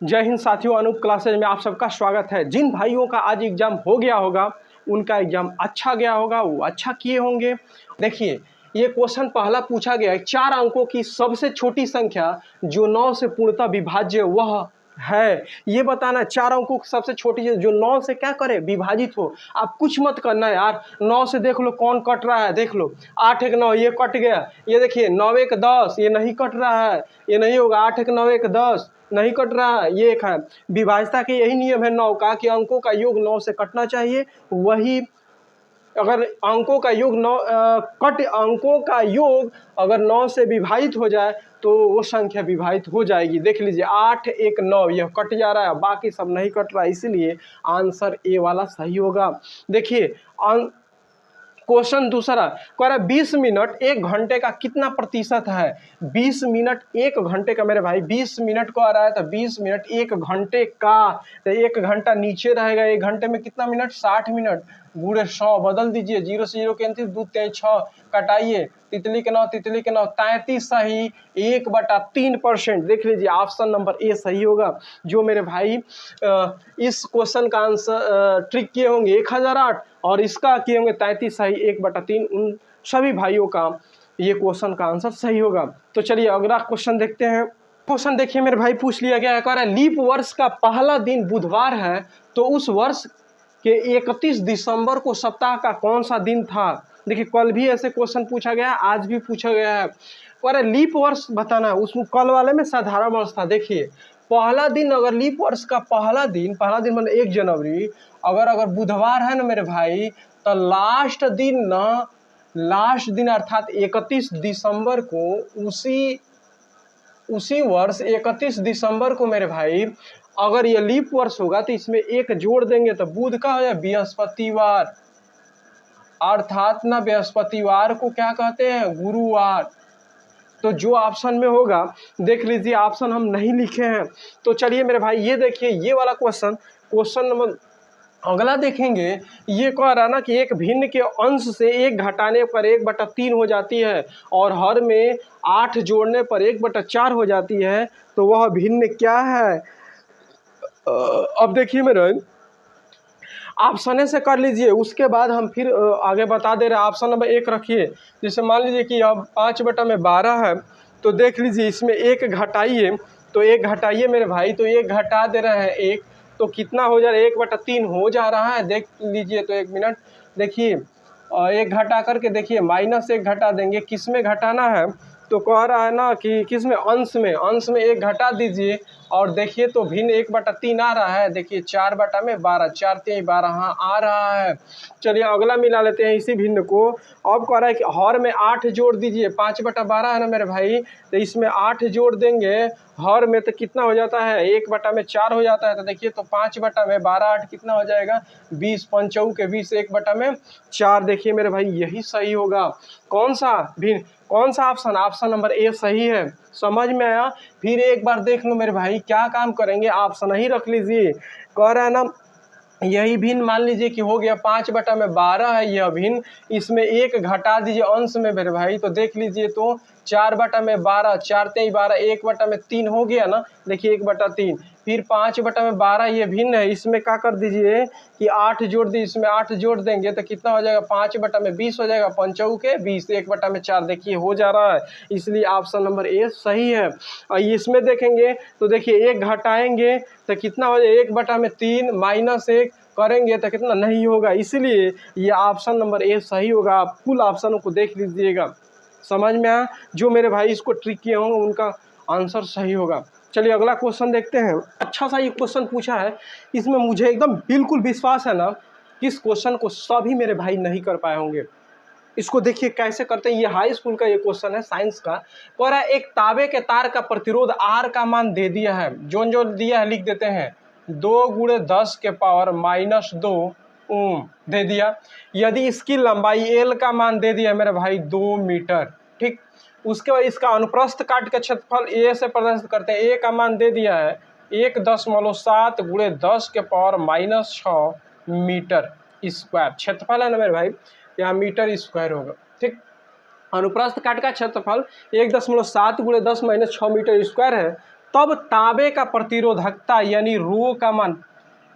जय हिंद साथियों, अनूप क्लासेज में आप सबका स्वागत है। जिन भाइयों का आज एग्जाम हो गया होगा, उनका एग्जाम अच्छा गया होगा, वो अच्छा किए होंगे। देखिए, ये क्वेश्चन पहला पूछा गया है, 4 अंकों की सबसे छोटी संख्या जो 9 से पूर्णतः विभाज्य वह है। ये बताना 4 अंकों की सबसे छोटी जो 9 से क्या करे, विभाजित हो। आप कुछ मत करना यार, 9 से देख लो कौन कट रहा है, देख लो 8 1 9 ये कट गया। ये देखिए 9 1 10 ये नहीं कट रहा है, ये नहीं होगा। 8 1 9 1 10 नहीं कट रहा है, ये एक है। विभाज्यता के यही नियम है 9 का कि अंकों का योग 9 से कटना चाहिए। वही अगर अंकों का योग 9 अंकों का योग अगर 9 से विभाजित हो जाए तो वो संख्या विभाजित हो जाएगी। देख लीजिए 8 1 9 यह कट जा रहा है, बाकी सब नहीं कट रहा है, इसीलिए आंसर ए वाला सही होगा। देखिए क्वेश्चन दूसरा कह रहा है 20 मिनट 1 घंटे का कितना प्रतिशत है। 20 मिनट 1 घंटे का मेरे भाई, 20 मिनट को आ रहा है तो 20 मिनट 1 घंटे का, तो 1 घंटा नीचे रहेगा। 1 घंटे में कितना मिनट, 60 मिनट गुणे 100 बदल दीजिए। 0 से 0 कैंसिल, 2 3 6 कटाइए। तितली के 9 तितली के 9 33 सही, 1/3%। देख लीजिए ऑप्शन नंबर ए सही होगा। जो मेरे भाई इस क्वेश्चन का आंसर ट्रिक किए होंगे 1008 और इसका किए होंगे 33 सही, 1/3, उन सभी भाइयों का ये क्वेश्चन का आंसर सही होगा। तो चलिए अगला क्वेश्चन देखते हैं। क्वेश्चन देखिए मेरे भाई, पूछ लिया गया है, कह रहा है लीप वर्ष का पहला दिन बुधवार है तो उस वर्ष के 31 दिसंबर को सप्ताह का कौन सा दिन था। देखिए कल भी ऐसे क्वेश्चन पूछा गया, आज भी पूछा गया है। कह रहा है लीप वर्ष बताना है, उसमें कल वाले में साधारण वर्ष था। देखिए पहला दिन, अगर लीप वर्ष का पहला दिन मतलब 1 जनवरी अगर बुधवार है ना मेरे भाई, तो लास्ट दिन अर्थात 31 दिसंबर को उसी वर्ष 31 दिसंबर को मेरे भाई अगर ये लीप वर्ष होगा तो इसमें 1 जोड़ देंगे तो बुध का हो जाए बृहस्पतिवार, अर्थात ना बृहस्पतिवार को क्या कहते हैं, गुरुवार। तो जो ऑप्शन में होगा, देख लीजिए ऑप्शन हम नहीं लिखे हैं। तो चलिए मेरे भाई ये देखिए ये वाला क्वेश्चन नंबर अगला देखेंगे। ये कह रहा ना कि एक भिन्न के अंश से 1 घटाने पर 1/3 हो जाती है और हर में 8 जोड़ने पर 1/4 हो जाती है, तो वह भिन्न क्या है। अब देखिए मेरे ऑप्शन से कर लीजिए, उसके बाद हम फिर आगे बता दे रहे हैं। ऑप्शन नंबर 1 रखिए। जैसे मान लीजिए कि अब 5/12 है, तो देख लीजिए इसमें 1 घटाइए, तो 1 घटाइए मेरे भाई, तो 1 घटा दे रहे हैं 1, तो कितना हो जा रहा है, 1/3 हो जा रहा है। देख लीजिए, तो 1 मिनट देखिए 1 घटा करके देखिए -1 घटा देंगे। किस में घटाना है, तो कह रहा है ना कि किस में, अंश में 1 घटा दीजिए और देखिए तो भिन्न 1/3 आ रहा है। देखिए 4/12, 4 3 12, हाँ आ रहा है। चलिए अगला मिला लेते हैं इसी भिन्न को। अब कह रहा है कि हर में 8 जोड़ दीजिए। 5/12 है ना मेरे भाई, तो इसमें 8 जोड़ देंगे हर में, तो कितना हो जाता है, 1/4 हो जाता है। तो देखिए तो 5/12 8 कितना हो जाएगा, 20 पंचऊ के 20, 1/4। देखिए मेरे भाई यही सही होगा। कौन सा भिन्न, कौन सा ऑप्शन, ऑप्शन नंबर ए सही है। समझ में आया। फिर एक बार देख लो मेरे भाई, क्या काम करेंगे, ऑप्शन ही रख लीजिए। कह रहा है ना यही भिन्न मान लीजिए कि हो गया 5/12 है यह भिन्न, इसमें 1 घटा दीजिए अंश में मेरे भाई, तो देख लीजिए तो 4/12, 4 3 12, 1/3 हो गया ना। देखिए 1/3, फिर 5/12 ये भिन्न है, इसमें क्या कर दीजिए कि 8 जोड़ दीजिए, इसमें 8 जोड़ देंगे तो कितना हो जाएगा, 5/20 हो जाएगा, पंचऊ के 20, 1/4। देखिए हो जा रहा है, इसलिए ऑप्शन नंबर ए सही है। और इसमें देखेंगे तो देखिए 1 घटाएंगे तो कितना हो जाएगा, 1/3 -1 करेंगे तो कितना नहीं होगा, इसलिए ये ऑप्शन नंबर ए सही होगा। आप फुल ऑप्शनों को देख लीजिएगा, समझ में आया। जो मेरे भाई इसको ट्रिक किए होंगे उनका आंसर सही होगा। चलिए अगला क्वेश्चन देखते हैं। अच्छा सा ये क्वेश्चन पूछा है, इसमें मुझे एकदम बिल्कुल विश्वास है ना कि इस क्वेश्चन को सभी मेरे भाई नहीं कर पाए होंगे। इसको देखिए कैसे करते हैं। ये हाई स्कूल का ये क्वेश्चन है, साइंस का। कह रहा है एक तांबे के तार का प्रतिरोध R का मान दे दिया है, जो दिया है लिख देते हैं, 2 × 10⁻² ओम दे दिया। यदि इसकी लंबाई L का मान दे दिया मेरे भाई 2 मीटर, ठीक। उसके बाद इसका अनुप्रस्थ काट का क्षेत्रफल A से प्रदर्शित करते हैं। A का मान दे दिया है 1.7 × 10⁻⁻6 मीटर स्क्वायर क्षेत्रफल है ना मेरे भाई, यहाँ मीटर स्क्वायर होगा, ठीक। अनुप्रस्थ काट का क्षेत्रफल 1.7 × 10⁻6 मीटर स्क्वायर है। तब तांबे का प्रतिरोधकता यानी रो का मान,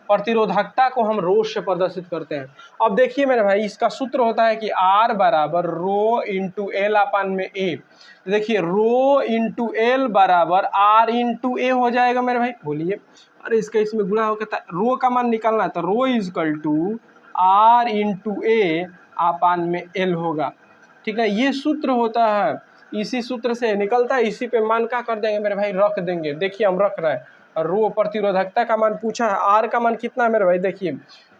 प्रतिरोधकता को हम रो से प्रदर्शित करते हैं। अब देखिए मेरे भाई, इसका सूत्र होता है कि R बराबर रो इंटू एल अपान में ए। देखिए रो इंटू एल बराबर R इंटू ए हो जाएगा मेरे भाई। बोलिए, अरे इसका इसमें गुणा होकर रो का मान निकालना है तो रो इजकल टू R इंटू ए अपान में एल होगा। ठीक है, ये सूत्र होता है, इसी सूत्र से निकलता है, इसी पे मान का कर देंगे मेरे भाई, रख देंगे। देखिए हम रख रहे हैं, रो प्रतिरोधकता का मान पूछा है, आर का मान कितना है मेरे भाई, देखिए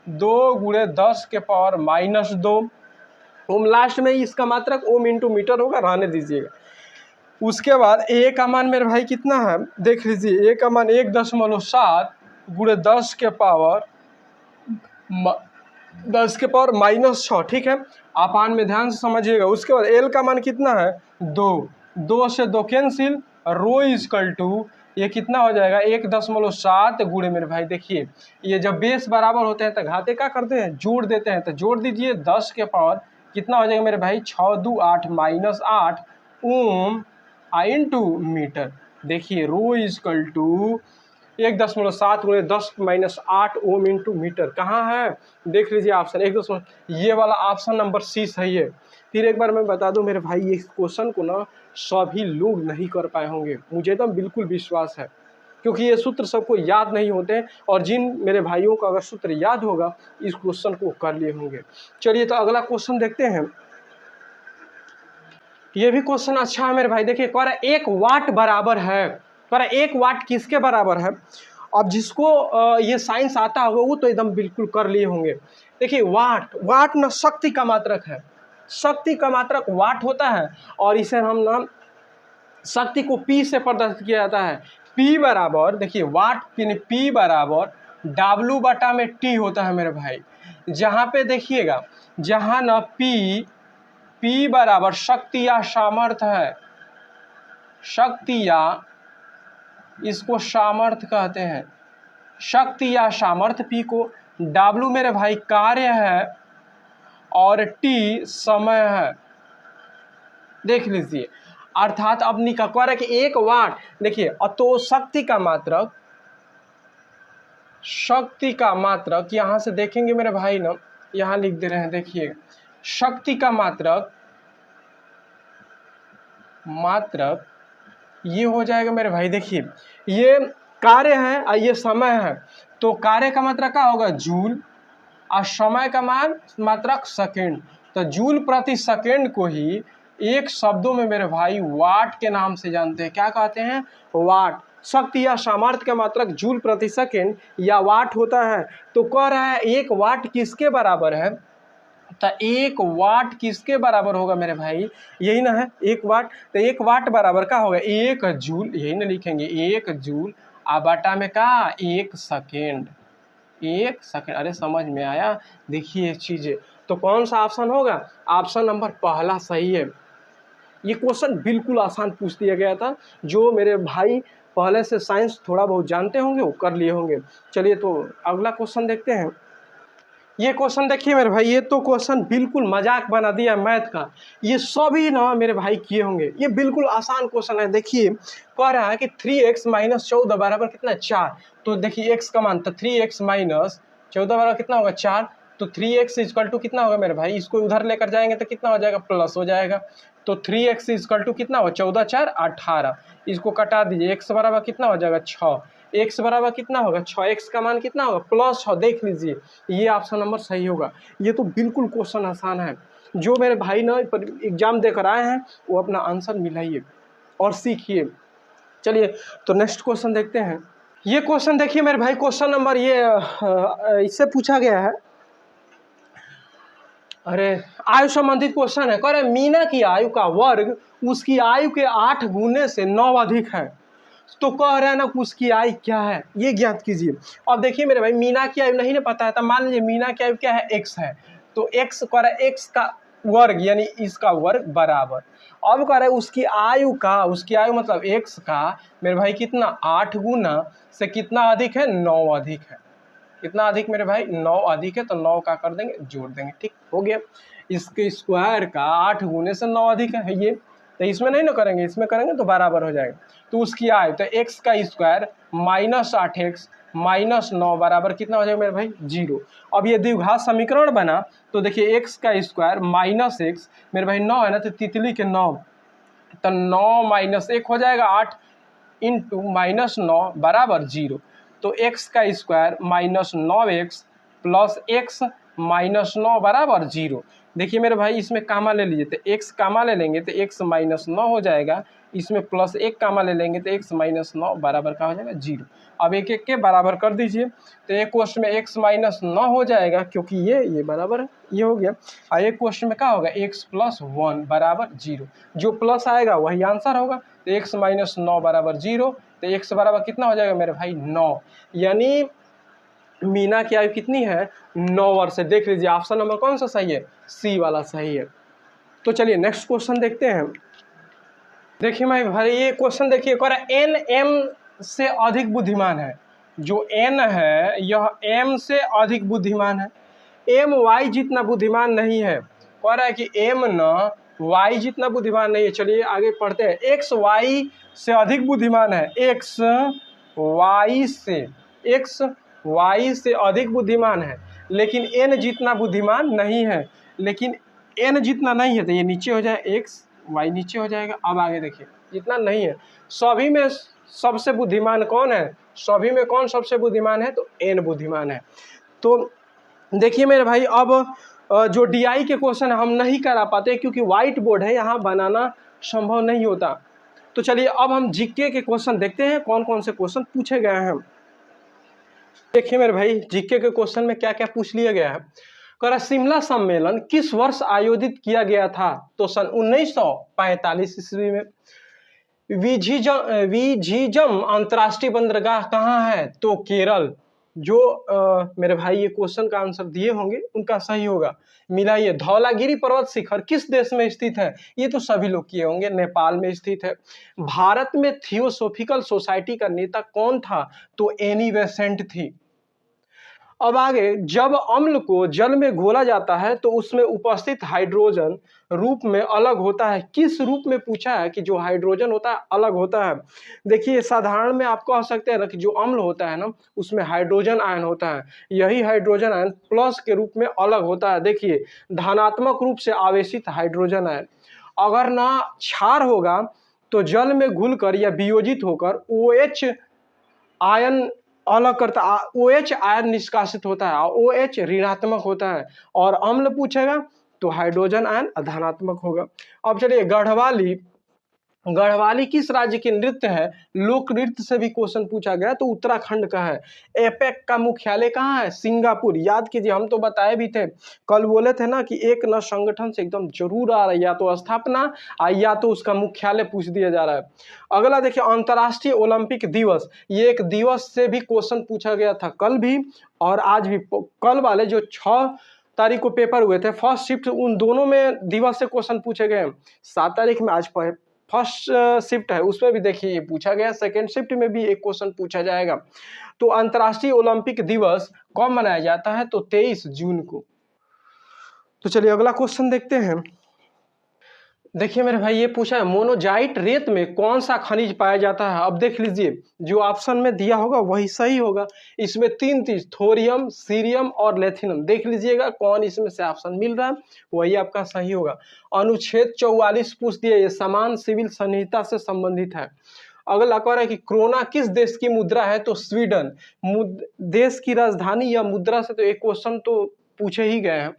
2 गुणे 10 के पावर -2 ओम। लास्ट में इसका मात्रक ओम इंटू मीटर होगा, रहने दीजिएगा। उसके बाद ए का मान मेरे भाई कितना है, देख लीजिए, ए का मान 1.7 गुणे 10 के पावर -6। ठीक है, अपान में ध्यान से समझिएगा। उसके बाद एल का मान कितना है, 2 से 2 कैंसिल, रो इजकल टू ये कितना हो जाएगा 1.7 गुणे मेरे भाई, देखिए ये जब बेस बराबर होते हैं तो घाते क्या करते हैं, जोड़ देते हैं। तो जोड़ दीजिए 10 के पावर कितना हो जाएगा मेरे भाई, 6 2 8 -8 ओम इंटू मीटर। देखिए रो इजकल टू 1.7 गुणे 10 - 8 ओम इंटू मीटर। कहाँ है, देख लीजिए ऑप्शन 1, ये वाला ऑप्शन नंबर सी सही है। फिर एक बार मैं बता दूं मेरे भाई, इस क्वेश्चन को ना सभी लोग नहीं कर पाए होंगे, मुझे तो बिल्कुल विश्वास है, क्योंकि ये सूत्र सबको याद नहीं होते हैं। और जिन मेरे भाइयों को अगर सूत्र याद होगा, इस क्वेश्चन को कर लिए होंगे। चलिए तो अगला क्वेश्चन देखते हैं। ये भी क्वेश्चन अच्छा है मेरे भाई। देखिए कह रहा है 1 वाट बराबर है, कह रहा है 1 वाट किसके बराबर है। अब जिसको ये साइंस आता होगा वो तो एकदम बिल्कुल कर लिए होंगे। देखिए वाट ना शक्ति का मात्रक है, शक्ति का मात्रक वाट होता है, और इसे हम ना शक्ति को P से प्रदर्शित किया जाता है। P बराबर, देखिए वाट यानी P बराबर W बटा में T होता है मेरे भाई। जहाँ पे देखिएगा, जहाँ ना P बराबर शक्ति या सामर्थ्य है, शक्ति या इसको सामर्थ्य कहते हैं, शक्ति या सामर्थ्य P को, W मेरे भाई कार्य है और T समय है। देख लीजिए, अर्थात अब निकल है कि 1 वाट, देखिए तो शक्ति का मात्रक यहाँ से देखेंगे मेरे भाई ना, यहाँ लिख दे रहे हैं, देखिए शक्ति का मात्रक ये हो जाएगा मेरे भाई। देखिए ये कार्य है और ये समय है, तो कार्य का मात्रक क्या होगा, जूल, और समय का मात्रक सेकेंड। तो जूल प्रति सेकेंड को ही एक शब्दों में मेरे भाई वाट के नाम से जानते हैं। क्या कहते हैं, वाट। शक्ति या सामर्थ्य का मात्रक जूल प्रति सेकेंड या वाट होता है। तो कह रहा है 1 वाट किसके बराबर है, तो 1 वाट किसके बराबर होगा मेरे भाई, यही ना है 1 वाट। तो 1 वाट बराबर क्या होगा, 1 जूल, यही ना लिखेंगे 1 जूल बटा में का 1 सेकेंड, 1 सेकेंड। अरे समझ में आया, देखिए चीज़ें। तो कौन सा ऑप्शन होगा, ऑप्शन नंबर पहला सही है। ये क्वेश्चन बिल्कुल आसान पूछ दिया गया था, जो मेरे भाई पहले से साइंस थोड़ा बहुत जानते होंगे वो कर लिए होंगे। चलिए तो अगला क्वेश्चन देखते हैं। ये क्वेश्चन देखिए मेरे भाई, ये तो क्वेश्चन बिल्कुल मजाक बना दिया मैथ का, ये सभी ना मेरे भाई किए होंगे। ये बिल्कुल आसान क्वेश्चन है। देखिए कह रहा है कि 3x - 14 बराबर कितना, 4। तो देखिए x का मान, तो 3x - 14 बराबर कितना होगा, 4। तो 3x इक्वल टू कितना होगा मेरे भाई, इसको उधर लेकर जाएंगे तो कितना हो जाएगा, प्लस हो जाएगा। तो 3x इक्वल टू कितना होगा, 14 4 18। इसको कटा दीजिए, x बराबर कितना हो जाएगा, 6। x बराबर कितना होगा, 6x का मान कितना होगा, +6। देख लीजिए, ये ऑप्शन नंबर सही होगा। ये तो बिल्कुल क्वेश्चन आसान है। जो मेरे भाई ना एग्जाम देकर आए हैं वो अपना आंसर मिलाइए और सीखिए। चलिए तो नेक्स्ट क्वेश्चन देखते हैं। ये क्वेश्चन देखिए मेरे भाई, क्वेश्चन नंबर ये इससे पूछा गया है। अरे आयु संबंधित क्वेश्चन है। कह रहे मीना की आयु का वर्ग उसकी आयु के 8 गुने से 9 अधिक है। तो कह रहे हैं ना उसकी आयु क्या है, ये ज्ञात कीजिए। अब देखिए मेरे भाई, मीना की आयु नहीं ना पता है, तो मान लीजिए मीना की आयु क्या है, x है। तो x कह रहा है x का वर्ग यानी इसका वर्ग बराबर। अब कह रहे हैं उसकी आयु मतलब x का मेरे भाई कितना, 8 गुना से कितना अधिक है, 9 अधिक है। कितना अधिक मेरे भाई, 9 अधिक है। तो 9 का कर देंगे, जोड़ देंगे, ठीक हो गया। इसके स्क्वायर का 8 गुने से 9 अधिक है ये। तो इसमें नहीं ना करेंगे, इसमें करेंगे तो बराबर हो जाएगा। तो उसकी आय तो x का स्क्वायर माइनस 8x माइनस 9 बराबर कितना हो जाएगा मेरे भाई 0। अब ये द्विघात समीकरण बना तो देखिए x का स्क्वायर माइनस x मेरे भाई 9 है ना, तो तितली के 9, तो 9 माइनस 1 हो जाएगा 8 इंटू माइनस 9 बराबर 0। तो x का square minus 9x plus x minus 9 बराबर 0। देखिए मेरे भाई इसमें कामा ले लीजिए, तो x कामा ले लेंगे तो x माइनस 9 हो जाएगा, इसमें प्लस 1 कामा ले लेंगे तो x माइनस 9 बराबर का हो जाएगा 0। अब एक एक के बराबर कर दीजिए, तो एक क्वेश्चन में x माइनस 9 हो जाएगा क्योंकि ये बराबर है, ये हो गया। और एक क्वेश्चन में क्या होगा x प्लस 1 बराबर 0, जो प्लस आएगा वही आंसर होगा। तो x माइनस 9 बराबर 0, तो x बराबर कितना हो जाएगा मेरे भाई 9, यानी मीना की आयु कितनी है 9 वर्ष है। देख लीजिए ऑप्शन नंबर कौन सा सही है, सी वाला सही है। तो चलिए नेक्स्ट क्वेश्चन देखते हैं। देखिए मैं भाई ये क्वेश्चन देखिए, कह रहा है n m से अधिक बुद्धिमान है। जो n है यह m से अधिक बुद्धिमान है, m y जितना बुद्धिमान नहीं है। कह रहा है कि m न y जितना बुद्धिमान नहीं है। चलिए आगे पढ़ते हैं। x y से अधिक बुद्धिमान है, x y से अधिक बुद्धिमान है, लेकिन n जितना बुद्धिमान नहीं है। लेकिन n जितना नहीं है तो ये नीचे हो जाए, x y नीचे हो जाएगा। अब आगे देखिए, जितना नहीं है, सभी में सबसे बुद्धिमान कौन है, सभी में कौन सबसे बुद्धिमान है, तो n बुद्धिमान है। तो देखिए मेरे भाई अब जो DI के क्वेश्चन हम नहीं करा पाते क्योंकि व्हाइट बोर्ड है, यहाँ बनाना संभव नहीं होता। तो चलिए अब हम जीके के क्वेश्चन देखते हैं कौन कौन से क्वेश्चन पूछे गए हैं। देखिए मेरे भाई जीके के क्वेश्चन में क्या क्या पूछ लिया गया है। कह रहा शिमला सम्मेलन किस वर्ष आयोजित किया गया था, तो सन 1945 ईस्वी में। विझिजम अंतर्राष्ट्रीय बंदरगाह कहाँ है, तो केरल। जो मेरे भाई ये क्वेश्चन का आंसर दिए होंगे उनका सही होगा। मिलाइए, धौलागिरी पर्वत शिखर किस देश में स्थित है, ये तो सभी लोग किए होंगे, नेपाल में स्थित है। भारत में थियोसॉफिकल सोसाइटी का नेता कौन था, तो एनी बेसेंट थी। अब आगे, जब अम्ल को जल में घोला जाता है तो उसमें उपस्थित हाइड्रोजन रूप में अलग होता है, किस रूप में पूछा है कि जो हाइड्रोजन होता है अलग होता है। देखिए साधारण में आप कह सकते हैं ना कि जो अम्ल होता है ना उसमें हाइड्रोजन आयन होता है, यही हाइड्रोजन आयन प्लस के रूप में अलग होता है। देखिए धनात्मक रूप से आवेशित हाइड्रोजन आयन अगर ना क्षार होगा तो जल में घुलकर या वियोजित होकर OH आयन अलग करता, OH आयन निष्कासित होता है, OH ऋणात्मक होता है। और अम्ल पूछेगा तो हाइड्रोजन आयन धनात्मक होगा। अब चलिए गढ़वाली किस राज्य की नृत्य है, लोक नृत्य से भी क्वेश्चन पूछा गया तो उत्तराखंड का है। एपेक का मुख्यालय कहाँ है, सिंगापुर। याद कीजिए हम तो बताए भी थे, कल बोले थे ना कि एक न संगठन से एकदम जरूर आ रहा है, या तो स्थापना या तो उसका मुख्यालय पूछ दिया जा रहा है। अगला देखिए अंतर्राष्ट्रीय ओलंपिक दिवस, ये एक दिवस से भी क्वेश्चन पूछा गया था कल भी और आज भी। कल वाले जो 6 तारीख को पेपर हुए थे फर्स्ट शिफ्ट, उन दोनों में दिवस से क्वेश्चन पूछे गए। 7 तारीख में आज फर्स्ट शिफ्ट है उसमें भी देखिए ये पूछा गया, सेकेंड शिफ्ट में भी एक क्वेश्चन पूछा जाएगा। तो अंतर्राष्ट्रीय ओलंपिक दिवस कब मनाया जाता है, तो 23 जून को। तो चलिए अगला क्वेश्चन देखते हैं। देखिए मेरे भाई ये पूछा है मोनोजाइट रेत में कौन सा खनिज पाया जाता है। अब देख लीजिए जो ऑप्शन में दिया होगा वही सही होगा। इसमें 3 चीज, थोरियम, सीरियम और लेथिनम। देख लीजिएगा कौन इसमें से ऑप्शन मिल रहा है वही आपका सही होगा। अनुच्छेद 44 पूछ दिया, ये समान सिविल संहिता से संबंधित है। अगला कह रहा है कि क्रोना किस देश की मुद्रा है, तो स्वीडन। देश की राजधानी या मुद्रा से तो एक क्वेश्चन तो पूछे ही गए हैं।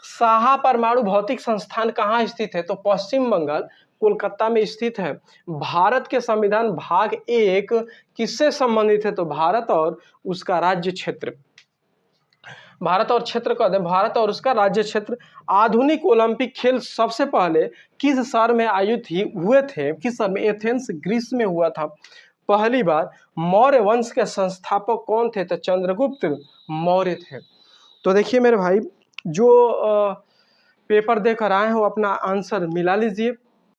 साहा परमाणु भौतिक संस्थान कहाँ स्थित है, तो पश्चिम बंगाल कोलकाता में स्थित है। भारत के संविधान भाग 1 किससे संबंधित है, तो भारत और उसका राज्य क्षेत्र। भारत और क्षेत्र का भारत और उसका राज्य क्षेत्र। आधुनिक ओलंपिक खेल सबसे पहले किस शहर में आयोजित हुए थे, किस शहर में, एथेंस ग्रीस में हुआ था पहली बार। मौर्य वंश के संस्थापक कौन थे, तो चंद्रगुप्त मौर्य थे। तो देखिए मेरे भाई जो पेपर देकर आए हो अपना आंसर मिला लीजिए।